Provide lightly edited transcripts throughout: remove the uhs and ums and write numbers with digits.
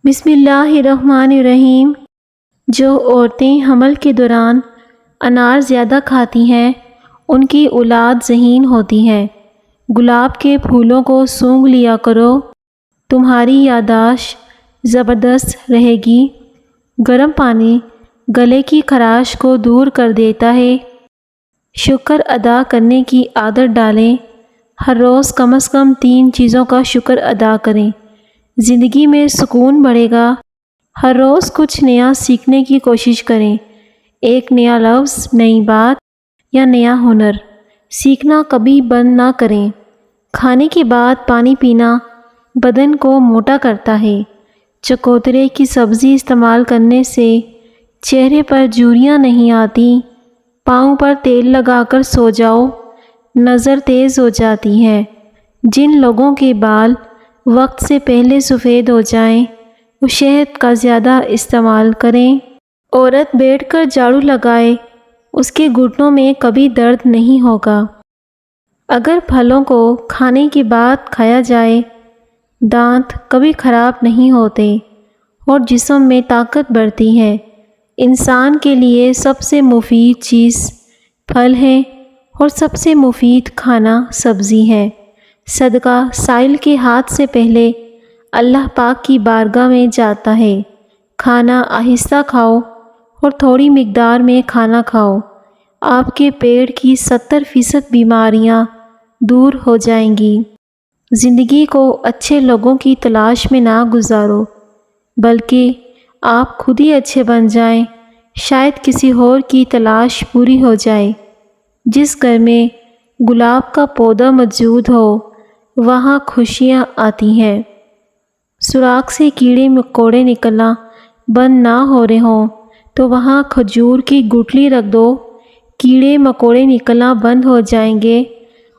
بسم اللہ الرحمن الرحیم۔ جو عورتیں حمل کے دوران انار زیادہ کھاتی ہیں ان کی اولاد ذہین ہوتی ہے۔ گلاب کے پھولوں کو سونگھ لیا کرو، تمہاری یادداشت زبردست رہے گی۔ گرم پانی گلے کی خراش کو دور کر دیتا ہے۔ شکر ادا کرنے کی عادت ڈالیں۔ ہر روز کم از کم 3 چیزوں کا شکر ادا کریں، زندگی میں سکون بڑھے گا۔ ہر روز کچھ نیا سیکھنے کی کوشش کریں، ایک نیا لفظ، نئی بات یا نیا ہنر سیکھنا کبھی بند نہ کریں۔ کھانے کے بعد پانی پینا بدن کو موٹا کرتا ہے۔ چکوترے کی سبزی استعمال کرنے سے چہرے پر جھریاں نہیں آتی۔ پاؤں پر تیل لگا کر سو جاؤ، نظر تیز ہو جاتی ہے۔ جن لوگوں کے بال وقت سے پہلے سفید ہو جائیں وہ شہد کا زیادہ استعمال کریں۔ عورت بیٹھ کر جھاڑو لگائے اس کے گھٹنوں میں کبھی درد نہیں ہوگا۔ اگر پھلوں کو کھانے کے بعد کھایا جائے دانت کبھی خراب نہیں ہوتے اور جسم میں طاقت بڑھتی ہے۔ انسان کے لیے سب سے مفید چیز پھل ہے اور سب سے مفید کھانا سبزی ہے۔ صدقہ سائل کے ہاتھ سے پہلے اللہ پاک کی بارگاہ میں جاتا ہے۔ کھانا آہستہ کھاؤ اور تھوڑی مقدار میں کھانا کھاؤ، آپ کے پیٹ کی 70% بیماریاں دور ہو جائیں گی۔ زندگی کو اچھے لوگوں کی تلاش میں نہ گزارو بلکہ آپ خود ہی اچھے بن جائیں، شاید کسی اور کی تلاش پوری ہو جائے۔ جس گھر میں گلاب کا پودا موجود ہو وہاں خوشیاں آتی ہیں۔ سوراخ سے کیڑے مکوڑے نکلنا بند نہ ہو رہے ہوں تو وہاں کھجور کی گٹلی رکھ دو، کیڑے مکوڑے نکلنا بند ہو جائیں گے۔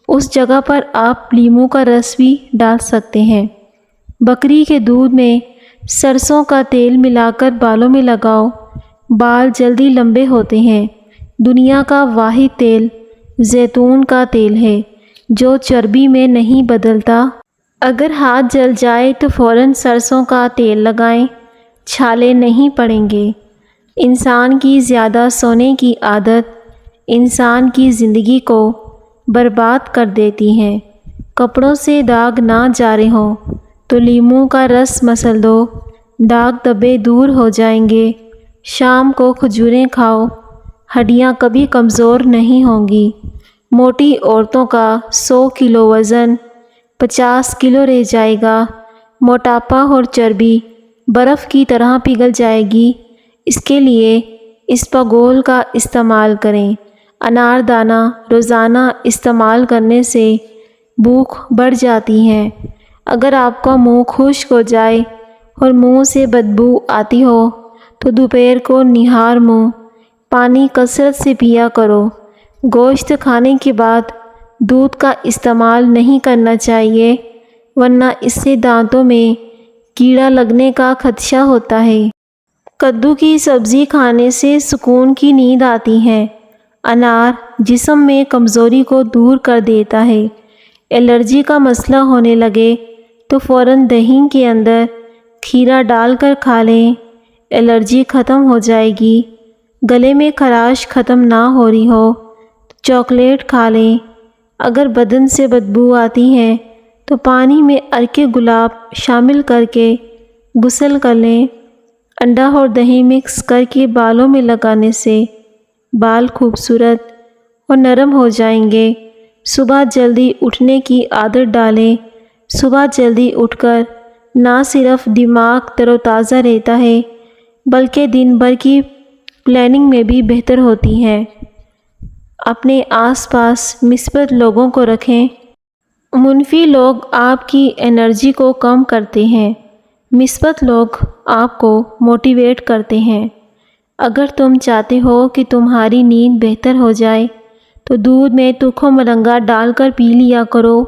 اس جگہ پر آپ لیموں کا رس بھی ڈال سکتے ہیں۔ بکری کے دودھ میں سرسوں کا تیل ملا کر بالوں میں لگاؤ، بال جلدی لمبے ہوتے ہیں۔ دنیا کا واحد تیل زیتون کا تیل ہے جو چربی میں نہیں بدلتا۔ اگر ہاتھ جل جائے تو فوراً سرسوں کا تیل لگائیں، چھالے نہیں پڑیں گے۔ انسان کی زیادہ سونے کی عادت انسان کی زندگی کو برباد کر دیتی ہے۔ کپڑوں سے داغ نہ جا رہے ہوں تو لیموں کا رس مسل دو، داغ دھبے دور ہو جائیں گے۔ شام کو کھجوریں کھاؤ، ہڈیاں کبھی کمزور نہیں ہوں گی۔ موٹی عورتوں کا 100 کلو وزن 50 کلو رہ جائے گا۔ موٹاپا اور چربی برف کی طرح پگھل جائے گی۔ اس کے لیے اسپاگول کا استعمال کریں۔ انار دانہ روزانہ استعمال کرنے سے بھوک بڑھ جاتی ہے۔ اگر آپ کا منہ خشک ہو جائے اور منہ سے بدبو آتی ہو تو دوپہر کو نہار منہ پانی کثرت سے پیا کرو۔ گوشت کھانے کے بعد دودھ کا استعمال نہیں کرنا چاہیے ورنہ اس سے دانتوں میں کیڑا لگنے کا خدشہ ہوتا ہے۔ کدو کی سبزی کھانے سے سکون کی نیند آتی ہے۔ انار جسم میں کمزوری کو دور کر دیتا ہے۔ الرجی کا مسئلہ ہونے لگے تو فوراً دہی کے اندر کھیرا ڈال کر کھا لیں، الرجی ختم ہو جائے گی۔ گلے میں خراش ختم نہ ہو رہی ہو تو چاکلیٹ کھا لیں۔ اگر بدن سے بدبو آتی ہے تو پانی میں عرق گلاب شامل کر کے غسل کر لیں۔ انڈا اور دہی مکس کر کے بالوں میں لگانے سے بال خوبصورت اور نرم ہو جائیں گے۔ صبح جلدی اٹھنے کی عادت ڈالیں۔ صبح جلدی اٹھ کر نہ صرف دماغ تر و تازہ رہتا ہے بلکہ دن بھر کی پلاننگ میں بھی بہتر ہوتی ہے۔ اپنے آس پاس مثبت لوگوں کو رکھیں۔ منفی لوگ آپ کی انرجی کو کم کرتے ہیں، مثبت لوگ آپ کو موٹیویٹ کرتے ہیں۔ اگر تم چاہتے ہو کہ تمہاری نیند بہتر ہو جائے تو دودھ میں تکھو مرنگا ڈال کر پی لیا کرو۔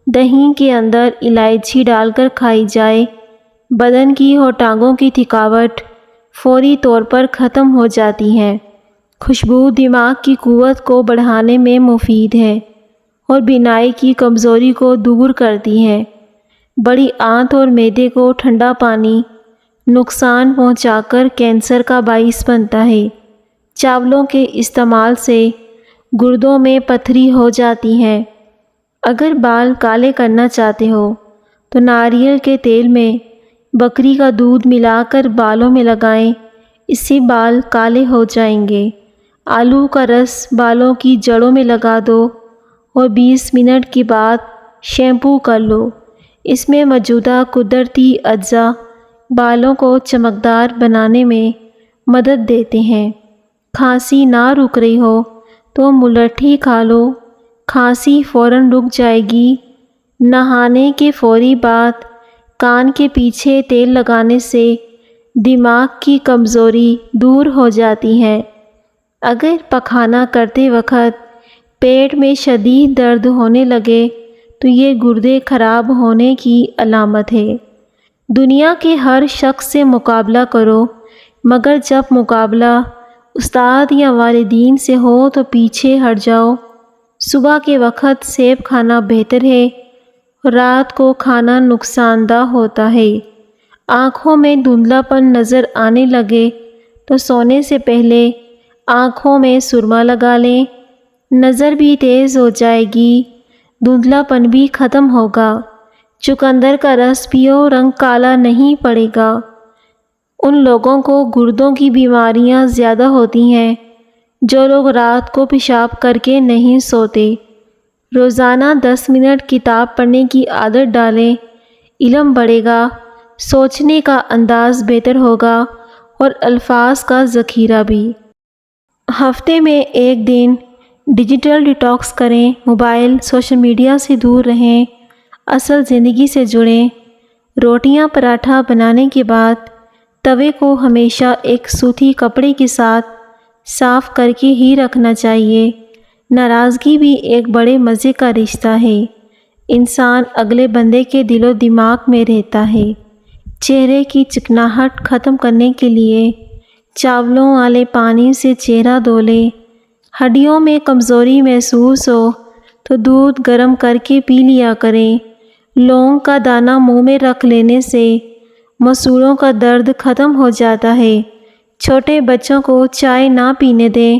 دہی کے اندر الائچی ڈال کر کھائی جائے، بدن کی اور ٹانگوں کی تھکاوٹ فوری طور پر ختم ہو جاتی ہے۔ خوشبو دماغ کی قوت کو بڑھانے میں مفید ہے اور بینائی کی کمزوری کو دور کرتی ہے۔ بڑی آنت اور معدے کو ٹھنڈا پانی نقصان پہنچا کر کینسر کا باعث بنتا ہے۔ چاولوں کے استعمال سے گردوں میں پتھری ہو جاتی ہے۔ اگر بال کالے کرنا چاہتے ہو تو ناریل کے تیل میں بکری کا دودھ ملا کر بالوں میں لگائیں، اس سے بال کالے ہو جائیں گے۔ آلو کا رس بالوں کی جڑوں میں لگا دو اور 20 منٹ کے بعد شیمپو کر لو۔ اس میں موجودہ قدرتی اجزاء بالوں کو چمکدار بنانے میں مدد دیتے ہیں۔ کھانسی نہ رک رہی ہو تو ملٹھی کھا لو، کھانسی فوراً رک جائے گی۔ نہانے کے فوری بعد کان کے پیچھے تیل لگانے سے دماغ کی کمزوری دور ہو جاتی ہے۔ اگر پخانہ کرتے وقت پیٹ میں شدید درد ہونے لگے تو یہ گردے خراب ہونے کی علامت ہے۔ دنیا کے ہر شخص سے مقابلہ کرو، مگر جب مقابلہ استاد یا والدین سے ہو تو پیچھے ہٹ جاؤ۔ صبح کے وقت سیب کھانا بہتر ہے، رات کو کھانا نقصان دہ ہوتا ہے۔ آنکھوں میں دھندلا پن نظر آنے لگے تو سونے سے پہلے آنکھوں میں سرما لگا لیں، نظر بھی تیز ہو جائے گی، دھندلا پن بھی ختم ہوگا۔ چقندر کا رس پیو، رنگ کالا نہیں پڑے گا۔ ان لوگوں کو گردوں کی بیماریاں زیادہ ہوتی ہیں جو لوگ رات کو پیشاب کر کے نہیں سوتے۔ روزانہ 10 منٹ کتاب پڑھنے کی عادت ڈالیں، علم بڑھے گا، سوچنے کا انداز بہتر ہوگا اور الفاظ کا ذخیرہ بھی۔ ہفتے میں ایک دن ڈیجیٹل ڈیٹاکس کریں، موبائل سوشل میڈیا سے دور رہیں، اصل زندگی سے جڑیں۔ روٹیاں پراٹھا بنانے کے بعد توے کو ہمیشہ ایک سوتی کپڑے کے ساتھ صاف کر کے ہی رکھنا چاہیے۔ ناراضگی بھی ایک بڑے مزے کا رشتہ ہے، انسان اگلے بندے کے دل و دماغ میں رہتا ہے۔ چہرے کی چکناہٹ ختم کرنے کے لیے چاولوں والے پانی سے چہرہ دھو لیں۔ ہڈیوں میں کمزوری محسوس ہو تو دودھ گرم کر کے پی لیا کریں۔ لونگ کا دانہ منہ میں رکھ لینے سے مسوڑوں کا درد ختم ہو جاتا ہے۔ چھوٹے بچوں کو چائے نہ پینے دیں،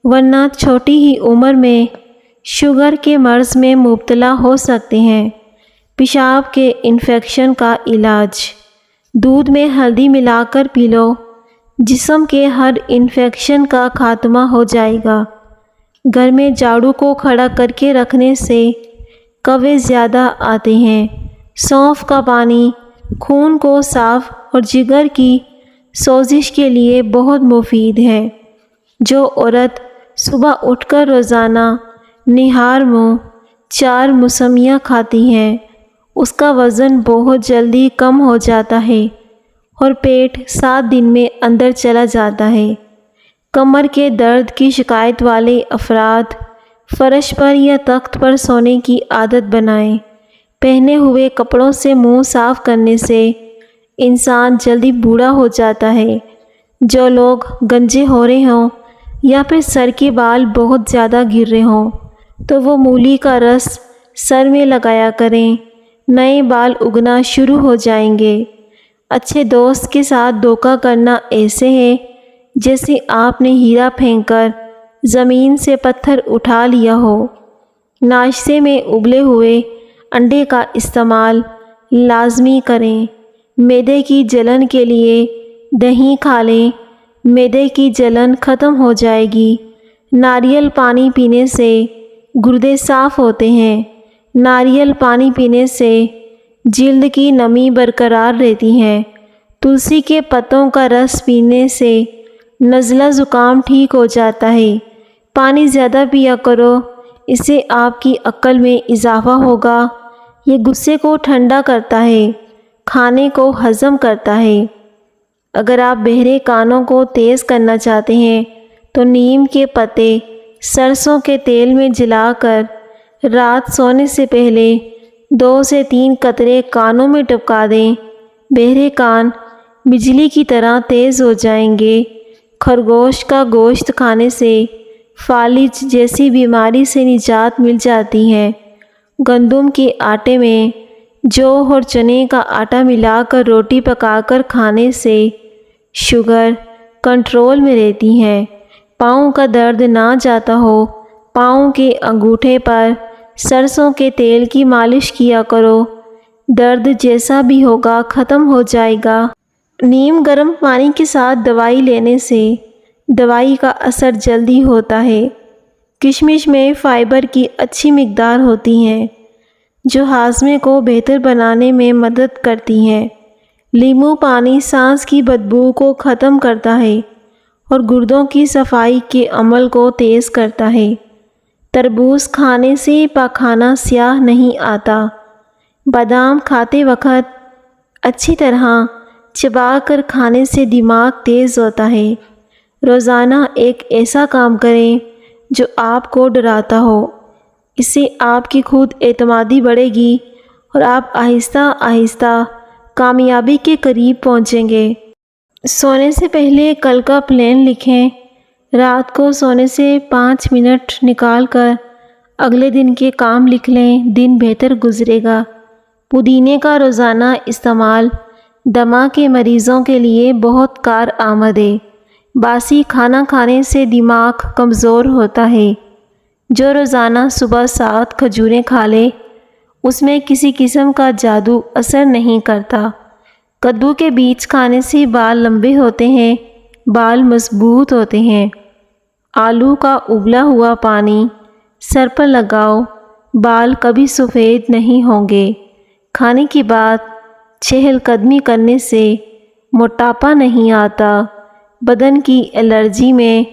ورنہ چھوٹی ہی عمر میں شوگر کے مرض میں مبتلا ہو سکتے ہیں۔ پیشاب کے انفیکشن کا علاج: دودھ میں ہلدی ملا کر پی لو، جسم کے ہر انفیکشن کا خاتمہ ہو جائے گا۔ گھر میں جھاڑو کو کھڑا کر کے رکھنے سے کوے زیادہ آتے ہیں۔ سونف کا پانی خون کو صاف اور جگر کی سوزش کے لیے بہت مفید ہے۔ جو عورت صبح اٹھ کر روزانہ نہار منہ 4 موسمیاں کھاتی ہیں، اس کا وزن بہت جلدی کم ہو جاتا ہے اور پیٹ 7 دن میں اندر چلا جاتا ہے۔ کمر کے درد کی شکایت والے افراد فرش پر یا تخت پر سونے کی عادت بنائیں۔ پہنے ہوئے کپڑوں سے منہ صاف کرنے سے انسان جلدی بوڑھا ہو جاتا ہے۔ جو لوگ گنجے ہو رہے ہوں یا پھر سر کے بال بہت زیادہ گر رہے ہوں تو وہ مولی کا رس سر میں لگایا کریں، نئے بال اگنا شروع ہو جائیں گے۔ اچھے دوست کے ساتھ دھوکہ کرنا ایسے ہے جیسے آپ نے ہیرا پھینک کر زمین سے پتھر اٹھا لیا ہو۔ ناشتے میں ابلے ہوئے انڈے کا استعمال لازمی کریں۔ معدے کی جلن کے لیے دہی کھا لیں، معدے کی جلن ختم ہو جائے گی۔ ناریل پانی پینے سے گردے صاف ہوتے ہیں۔ ناریل پانی پینے سے جلد کی نمی برقرار رہتی ہے۔ تلسی کے پتوں کا رس پینے سے نزلہ زکام ٹھیک ہو جاتا ہے۔ پانی زیادہ پیا کرو، اس سے آپ کی عقل میں اضافہ ہوگا۔ یہ غصے کو ٹھنڈا کرتا ہے، کھانے کو ہضم کرتا ہے۔ اگر آپ بہرے کانوں کو تیز کرنا چاہتے ہیں تو نیم کے پتے سرسوں کے تیل میں جلا کر رات سونے سے پہلے 2 سے 3 قطرے کانوں میں ٹپکا دیں۔ بہرے کان بجلی کی طرح تیز ہو جائیں گے۔ خرگوش کا گوشت کھانے سے فالج جیسی بیماری سے نجات مل جاتی ہے۔ گندم کے آٹے میں جو اور چنے کا آٹا ملا کر روٹی پکا کر کھانے سے شوگر کنٹرول میں رہتی ہے۔ پاؤں کا درد نہ جاتا ہو، پاؤں کے انگوٹھے پر سرسوں کے تیل کی مالش کیا کرو، درد جیسا بھی ہوگا ختم ہو جائے گا۔ نیم گرم پانی کے ساتھ دوائی لینے سے دوائی کا اثر جلدی ہوتا ہے۔ کشمش میں فائبر کی اچھی مقدار ہوتی ہے جو ہاضمے کو بہتر بنانے میں مدد کرتی ہے۔ لیموں پانی سانس کی بدبو کو ختم کرتا ہے اور گردوں کی صفائی کے عمل کو تیز کرتا ہے۔ تربوز کھانے سے پاخانہ سیاہ نہیں آتا۔ بادام کھاتے وقت اچھی طرح چبا کر کھانے سے دماغ تیز ہوتا ہے۔ روزانہ ایک ایسا کام کریں جو آپ کو ڈراتا ہو، اس سے آپ کی خود اعتمادی بڑھے گی اور آپ آہستہ آہستہ کامیابی کے قریب پہنچیں گے۔ سونے سے پہلے کل کا پلان لکھیں۔ رات کو سونے سے 5 منٹ نکال کر اگلے دن کے کام لکھ لیں، دن بہتر گزرے گا۔ پودینے کا روزانہ استعمال دمہ کے مریضوں کے لیے بہت کارآمد ہے۔ باسی کھانا کھانے سے دماغ کمزور ہوتا ہے۔ جو روزانہ صبح 7 کھجوریں کھا لے اس میں کسی قسم کا جادو اثر نہیں کرتا۔ کدو کے بیج کھانے سے بال لمبے ہوتے ہیں، بال مضبوط ہوتے ہیں۔ آلو کا ابلا ہوا پانی سر پر لگاؤ، بال کبھی سفید نہیں ہوں گے۔ کھانے کے بعد چہل قدمی کرنے سے موٹاپا نہیں آتا۔ بدن کی الرجی میں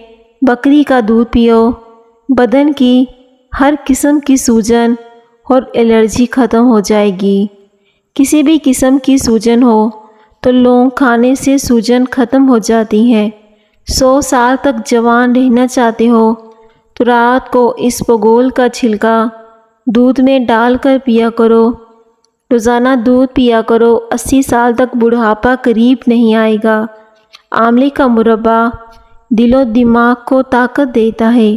بکری کا دودھ پیو، بدن کی ہر قسم کی سوجن اور الرجی ختم ہو جائے گی۔ کسی بھی قسم کی سوجن ہو تو لونگ کھانے سے سوجن ختم ہو جاتی ہے۔ 100 سال تک جوان رہنا چاہتے ہو تو رات کو اس بگول کا چھلکا دودھ میں ڈال کر پیا کرو۔ روزانہ دودھ پیا کرو، 80 سال تک بڑھاپا قریب نہیں آئے گا۔ آملے کا مربع دل و دماغ کو طاقت دیتا ہے۔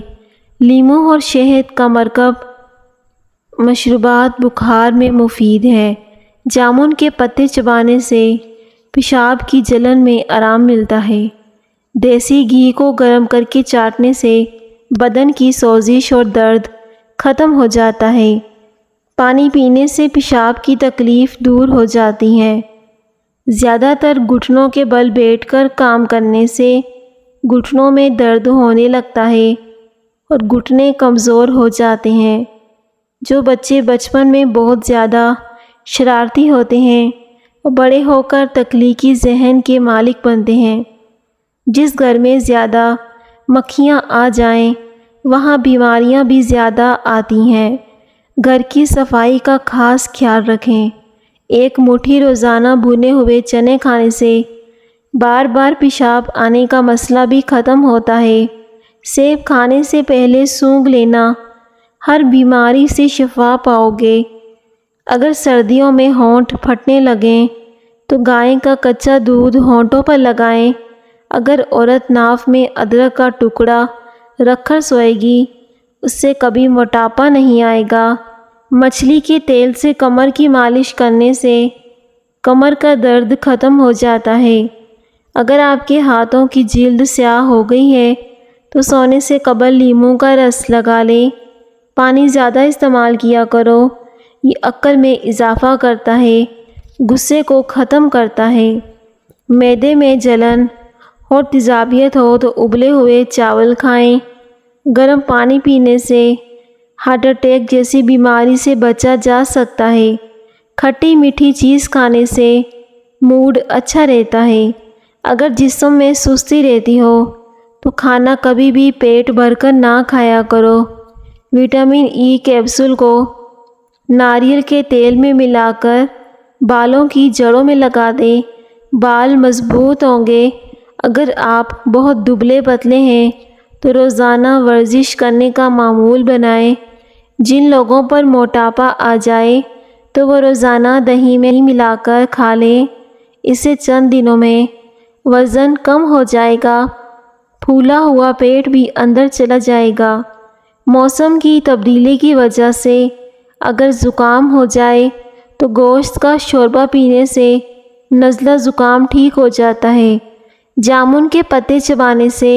لیموں اور شہد کا مرکب مشروبات بخار میں مفید ہے۔ جامن کے پتے چبانے سے پیشاب کی جلن میں آرام ملتا ہے۔ دیسی گھی کو گرم کر کے چاٹنے سے بدن کی سوزش اور درد ختم ہو جاتا ہے۔ پانی پینے سے پیشاب کی تکلیف دور ہو جاتی ہے۔ زیادہ تر گھٹنوں کے بل بیٹھ کر کام کرنے سے گھٹنوں میں درد ہونے لگتا ہے اور گھٹنے کمزور ہو جاتے ہیں۔ جو بچے بچپن میں بہت زیادہ شرارتی ہوتے ہیں وہ بڑے ہو کر تخلیقی ذہن کے مالک بنتے ہیں۔ جس گھر میں زیادہ مکھیاں آ جائیں وہاں بیماریاں بھی زیادہ آتی ہیں۔ گھر کی صفائی کا خاص خیال رکھیں۔ ایک مٹھی روزانہ بھنے ہوئے چنے کھانے سے بار بار پیشاب آنے کا مسئلہ بھی ختم ہوتا ہے۔ سیب کھانے سے پہلے سونگھ لینا، ہر بیماری سے شفا پاؤ گے۔ اگر سردیوں میں ہونٹ پھٹنے لگیں تو گائے کا کچا دودھ ہونٹوں پر لگائیں۔ اگر عورت ناف میں ادرک کا ٹکڑا رکھ کر سوئے گی اس سے کبھی موٹاپا نہیں آئے گا۔ مچھلی کے تیل سے کمر کی مالش کرنے سے کمر کا درد ختم ہو جاتا ہے۔ اگر آپ کے ہاتھوں کی جلد سیاہ ہو گئی ہے تو سونے سے قبل لیموں کا رس لگا لیں۔ پانی زیادہ استعمال کیا کرو، یہ عقل میں اضافہ کرتا ہے، غصے کو ختم کرتا ہے۔ معدے میں جلن اور تیزابیت ہو تو ابلے ہوئے چاول کھائیں۔ گرم پانی پینے سے ہارٹ اٹیک جیسی بیماری سے بچا جا سکتا ہے۔ کھٹی میٹھی چیز کھانے سے موڈ اچھا رہتا ہے۔ اگر جسم میں سستی رہتی ہو تو کھانا کبھی بھی پیٹ بھر کر نہ کھایا کرو۔ وٹامن ای کیپسول کو ناریل کے تیل میں ملا کر بالوں کی جڑوں میں لگا دیں، بال مضبوط ہوں گے۔ اگر آپ بہت دبلے پتلے ہیں تو روزانہ ورزش کرنے کا معمول بنائیں۔ جن لوگوں پر موٹاپا آ جائے تو وہ روزانہ دہی میں ملا کر کھا لیں، اس سے چند دنوں میں وزن کم ہو جائے گا، پھولا ہوا پیٹ بھی اندر چلا جائے گا۔ موسم کی تبدیلی کی وجہ سے اگر زکام ہو جائے تو گوشت کا شوربہ پینے سے نزلہ زکام ٹھیک ہو جاتا ہے۔ جامن کے پتے چبانے سے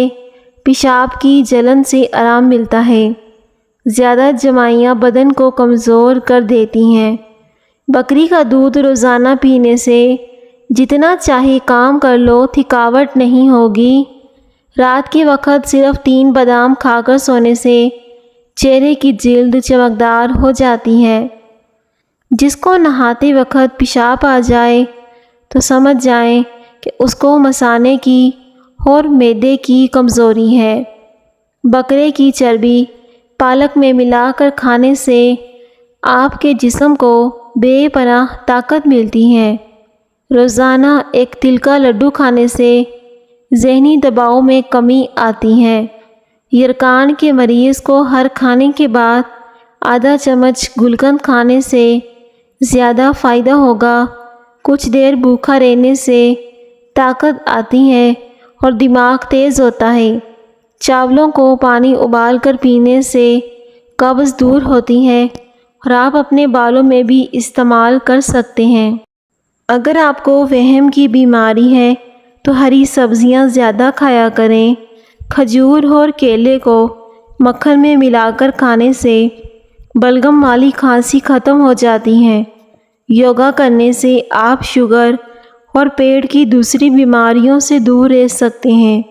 پیشاب کی جلن سے آرام ملتا ہے۔ زیادہ جمائیاں بدن کو کمزور کر دیتی ہیں۔ بکری کا دودھ روزانہ پینے سے جتنا چاہے کام کر لو تھکاوٹ نہیں ہوگی۔ رات کے وقت صرف 3 بادام کھا کر سونے سے چہرے کی جلد چمکدار ہو جاتی ہے۔ جس کو نہاتے وقت پیشاب آ جائے تو سمجھ جائیں کہ اس کو مثانے کی اور معدے کی کمزوری ہے۔ بکرے کی چربی پالک میں ملا کر کھانے سے آپ کے جسم کو بے پناہ طاقت ملتی ہے۔ روزانہ ایک تل کا لڈو کھانے سے ذہنی دباؤ میں کمی آتی ہے۔ یرکان کے مریض کو ہر کھانے کے بعد آدھا چمچ گلقند کھانے سے زیادہ فائدہ ہوگا۔ کچھ دیر بھوکا رہنے سے طاقت آتی ہے اور دماغ تیز ہوتا ہے۔ چاولوں کو پانی ابال کر پینے سے قبض دور ہوتی ہے اور آپ اپنے بالوں میں بھی استعمال کر سکتے ہیں۔ اگر آپ کو وہم کی بیماری ہے تو ہری سبزیاں زیادہ کھایا کریں۔ کھجور اور کیلے کو مکھن میں ملا کر کھانے سے بلغم والی کھانسی ختم ہو جاتی ہے۔ یوگا کرنے سے آپ شوگر اور پیٹ کی دوسری بیماریوں سے دور رہ سکتے ہیں۔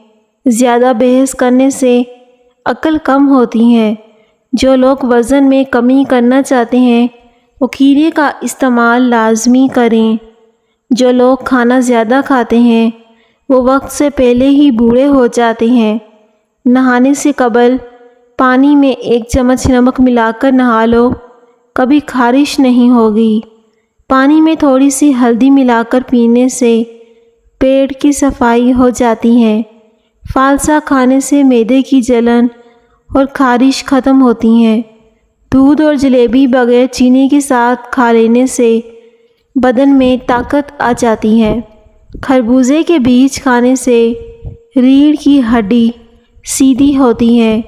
زیادہ بحث کرنے سے عقل کم ہوتی ہے۔ جو لوگ وزن میں کمی کرنا چاہتے ہیں وہ کھیرے کا استعمال لازمی کریں۔ جو لوگ کھانا زیادہ کھاتے ہیں وہ وقت سے پہلے ہی بوڑھے ہو جاتے ہیں۔ نہانے سے قبل پانی میں 1 چمچ نمک ملا کر نہا لو، کبھی خارش نہیں ہوگی۔ پانی میں تھوڑی سی ہلدی ملا کر پینے سے پیٹ کی صفائی ہو جاتی ہے۔ فالسا کھانے سے معدے کی جلن اور خارش ختم ہوتی ہیں۔ دودھ اور جلیبی بغیر چینی کے ساتھ کھا لینے سے بدن میں طاقت آ جاتی ہے۔ خربوزے کے بیج کھانے سے ریڑھ کی ہڈی سیدھی ہوتی ہے،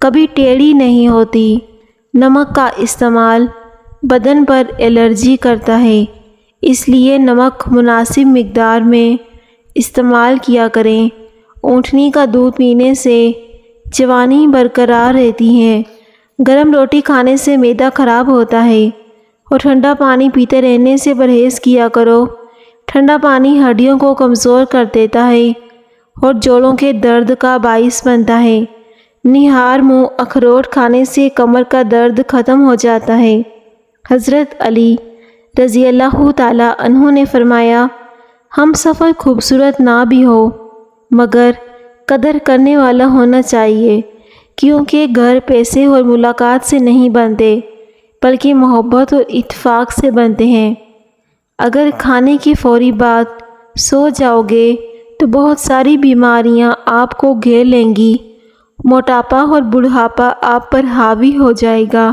کبھی ٹیڑھی نہیں ہوتی۔ نمک کا استعمال بدن پر الرجی کرتا ہے، اس لیے نمک مناسب مقدار میں استعمال کیا کریں۔ اونٹنی کا دودھ پینے سے جوانی برقرار رہتی ہے۔ گرم روٹی کھانے سے معدہ خراب ہوتا ہے اور ٹھنڈا پانی پیتے رہنے سے پرہیز کیا کرو۔ ٹھنڈا پانی ہڈیوں کو کمزور کر دیتا ہے اور جوڑوں کے درد کا باعث بنتا ہے۔ نہار منہ اخروٹ کھانے سے کمر کا درد ختم ہو جاتا ہے۔ حضرت علی رضی اللہ تعالی عنہ نے فرمایا، ہم سفر خوبصورت نہ بھی ہو مگر قدر کرنے والا ہونا چاہیے، کیونکہ گھر پیسے اور ملاقات سے نہیں بنتے بلکہ محبت اور اتفاق سے بنتے ہیں۔ اگر کھانے کی فوری بعد سو جاؤ گے تو بہت ساری بیماریاں آپ کو گھیر لیں گی، موٹاپا اور بڑھاپا آپ پر حاوی ہو جائے گا۔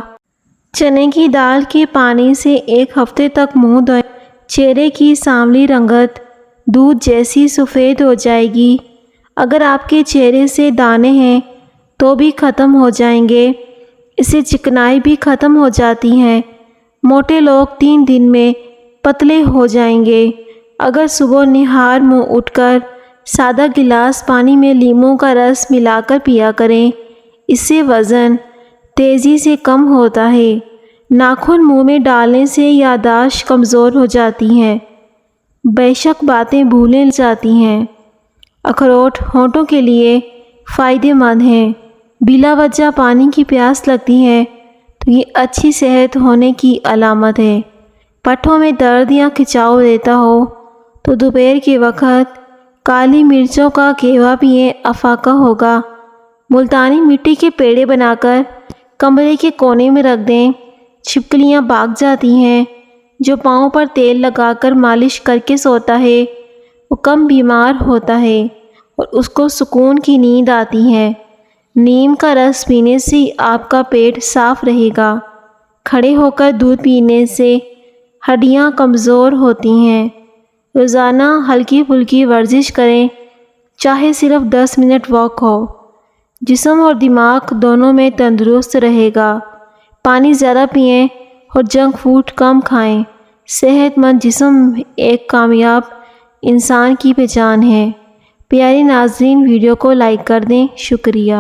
چنے کی دال کے پانی سے 1 ہفتے تک منہ دھوئیں، چہرے کی سانولی رنگت دودھ جیسی سفید ہو جائے گی۔ اگر آپ کے چہرے سے دانے ہیں تو بھی ختم ہو جائیں گے، اس سے چکنائی بھی ختم ہو جاتی ہے۔ موٹے لوگ 3 دن میں پتلے ہو جائیں گے۔ اگر صبح نہار منہ اٹھ کر سادہ گلاس پانی میں لیموں کا رس ملا کر پیا کریں، اس سے وزن تیزی سے کم ہوتا ہے۔ ناخن منہ میں ڈالنے سے یادداشت کمزور ہو جاتی ہے، بیشک باتیں بھولیں جاتی ہیں۔ اخروٹ ہونٹوں کے لیے فائدہ مند ہیں۔ بلا وجہ پانی کی پیاس لگتی ہے تو یہ اچھی صحت ہونے کی علامت ہے۔ پٹھوں میں درد یا کھچاؤ رہتا ہو تو دوپہر کے وقت کالی مرچوں کا قہوہ پئیں، افاقہ ہوگا۔ ملتانی مٹی کے پیڑے بنا کر کمرے کے کونے میں رکھ دیں، چھپکلیاں بھاگ جاتی ہیں۔ جو پاؤں پر تیل لگا کر مالش کر کے سوتا ہے وہ کم بیمار ہوتا ہے اور اس کو سکون کی نیند آتی ہے۔ نیم کا رس پینے سے آپ کا پیٹ صاف رہے گا۔ کھڑے ہو کر دودھ پینے سے ہڈیاں کمزور ہوتی ہیں۔ روزانہ ہلکی پھلکی ورزش کریں، چاہے صرف 10 منٹ واک ہو۔ جسم اور دماغ دونوں میں تندرست رہے گا۔ پانی زیادہ پئیں اور جنک فوڈ کم کھائیں۔ صحت مند جسم ایک کامیاب انسان کی پہچان ہے۔ پیارے ناظرین، ویڈیو کو لائک کر دیں۔ شکریہ۔